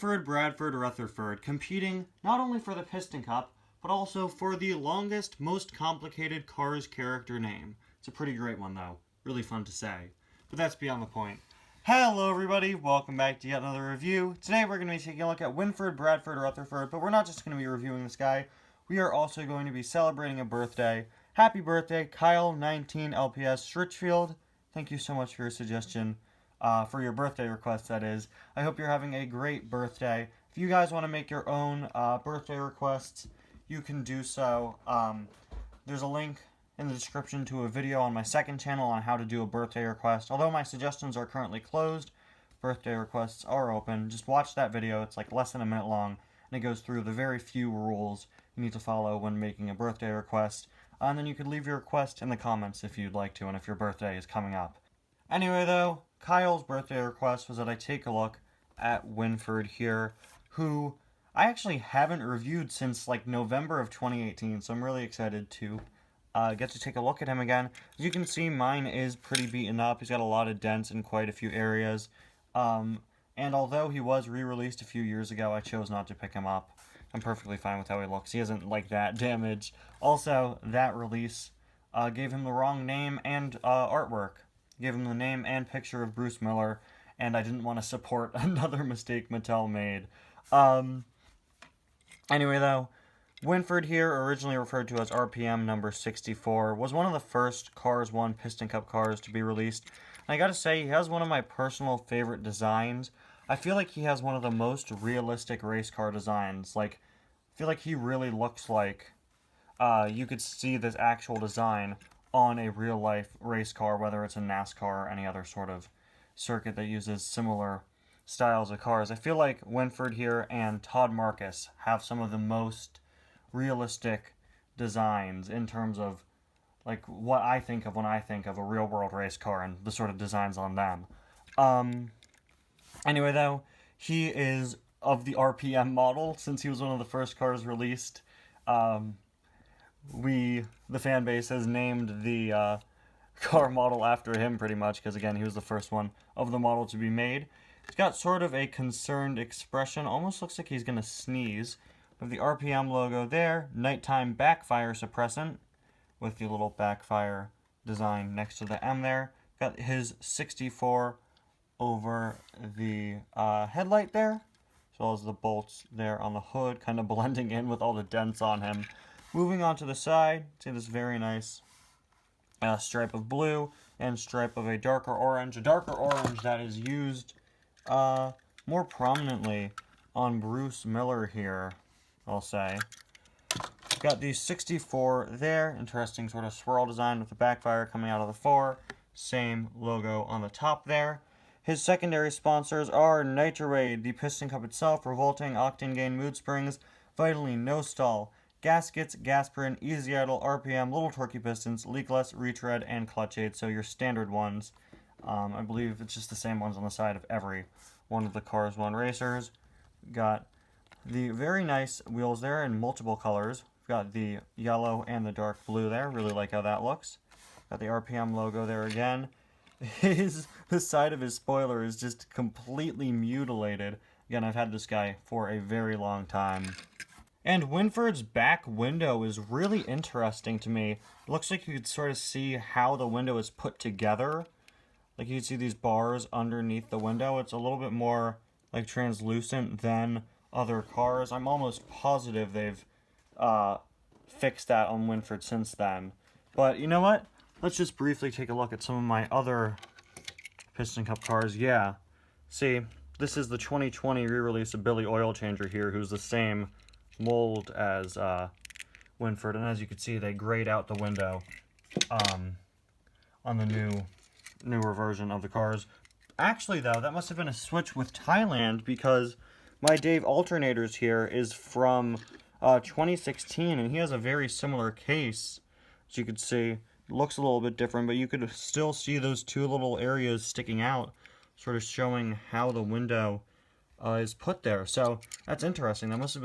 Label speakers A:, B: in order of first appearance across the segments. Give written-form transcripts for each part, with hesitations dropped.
A: Winford, Bradford, Rutherford, competing not only for the Piston Cup, but also for the longest, most complicated Cars character name. It's a pretty great one, though. Really fun to say. But that's beyond the point. Hello, everybody. Welcome back to yet another review. Today, we're going to be taking a look at Winford, Bradford, Rutherford, but we're not just going to be reviewing this guy. We are also going to be celebrating a birthday. Happy birthday, Kyle, 19 LPS, Richfield. Thank you so much for your suggestion. For your birthday request, that is. I hope you're having a great birthday. If you guys want to make your own birthday requests, you can do so. There's a link in the description to a video on my second channel on how to do a birthday request. Although my suggestions are currently closed, birthday requests are open. Just watch that video. It's like less than a minute long, and it goes through the very few rules you need to follow when making a birthday request. And then you could leave your request in the comments if you'd like to, and if your birthday is coming up. Anyway, though, Kyle's birthday request was that I take a look at Winford here, who I actually haven't reviewed since like November of 2018, so I'm really excited to get to take a look at him again. As you can see, mine is pretty beaten up. He's got a lot of dents in quite a few areas, and although he was re-released a few years ago, I chose not to pick him up. I'm perfectly fine with how he looks. He isn't like that damaged. Also, that release gave him the wrong name and artwork. Gave him the name and picture of Bruce Miller, and I didn't want to support another mistake Mattel made. Anyway, though, Winford here, originally referred to as RPM number 64, was one of the first Cars 1 Piston Cup cars to be released. And I gotta say, he has one of my personal favorite designs. I feel like he has one of the most realistic race car designs. Like, I feel like he really looks like you could see this actual design on a real-life race car, whether it's a NASCAR or any other sort of circuit that uses similar styles of cars. I feel like Winford here and Todd Marcus have some of the most realistic designs in terms of like what I think of when I think of a real-world race car and the sort of designs on them. Anyway, though, he is of the RPM model since he was one of the first cars released. The fan base, has named the car model after him pretty much, because again, he was the first one of the model to be made. He's got sort of a concerned expression, almost looks like he's going to sneeze. With the RPM logo there, nighttime backfire suppressant, with the little backfire design next to the M there. Got his 64 over the headlight there, as well as the bolts there on the hood, kind of blending in with all the dents on him. Moving on to the side, see this very nice stripe of blue and stripe of a darker orange that is used more prominently on Bruce Miller here, I'll say. Got the 64 there, interesting sort of swirl design with the backfire coming out of the 4, same logo on the top there. His secondary sponsors are Nitroade, the Piston Cup itself, Revolting, Octane Gain, Mood Springs, Vitaline, No Stall, Gaskets, Gasprin, Easy Idle, RPM, Little Torquey Pistons, Leakless, Retread, and Clutch Aid, so your standard ones. I believe it's just the same ones on the side of every one of the Cars 1 racers. Got the very nice wheels there in multiple colors. We've got the yellow and the dark blue there. Really like how that looks. Got the RPM logo there again. The side of his spoiler is just completely mutilated. Again, I've had this guy for a very long time. And Winford's back window is really interesting to me. It looks like you could sort of see how the window is put together. Like you can see these bars underneath the window. It's a little bit more like translucent than other cars. I'm almost positive they've fixed that on Winford since then. But you know what? Let's just briefly take a look at some of my other Piston Cup cars. Yeah. See, this is the 2020 re-release of Billy Oil Changer here, who's the same mold as Winford, and as you can see, they grayed out the window on the newer version of the cars. Actually, though, that must have been a switch with Thailand, because my Dave Alternators here is from 2016, and he has a very similar case. As you can see, it looks a little bit different, but you could still see those two little areas sticking out, sort of showing how the window is put there. So that's interesting. That must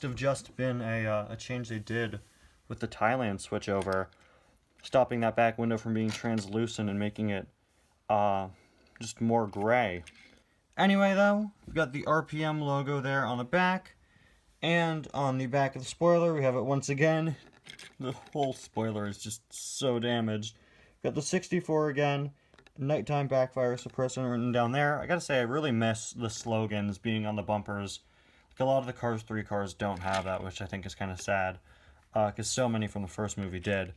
A: have just been a change they did with the Thailand switchover, stopping that back window from being translucent and making it just more gray. Anyway, though, we've got the RPM logo there on the back. And on the back of the spoiler, we have it once again. The whole spoiler is just so damaged. Got the 64 again. Nighttime backfire suppressor written down there. I gotta say, I really miss the slogans being on the bumpers. Like, a lot of the Cars 3 cars don't have that, which I think is kind of sad. Because so many from the first movie did.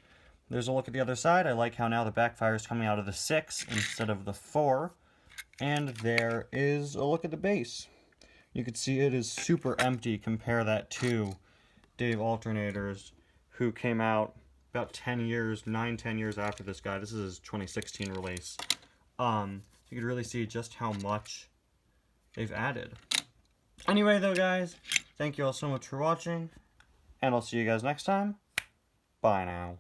A: There's a look at the other side. I like how now the backfire is coming out of the 6 instead of the 4. And there is a look at the base. You can see it is super empty. Compare that to Dave Alternators, who came out about 10 years, 9-10 years after this guy. This is his 2016 release. You could really see just how much they've added. Anyway, though, guys, thank you all so much for watching, and I'll see you guys next time. Bye now.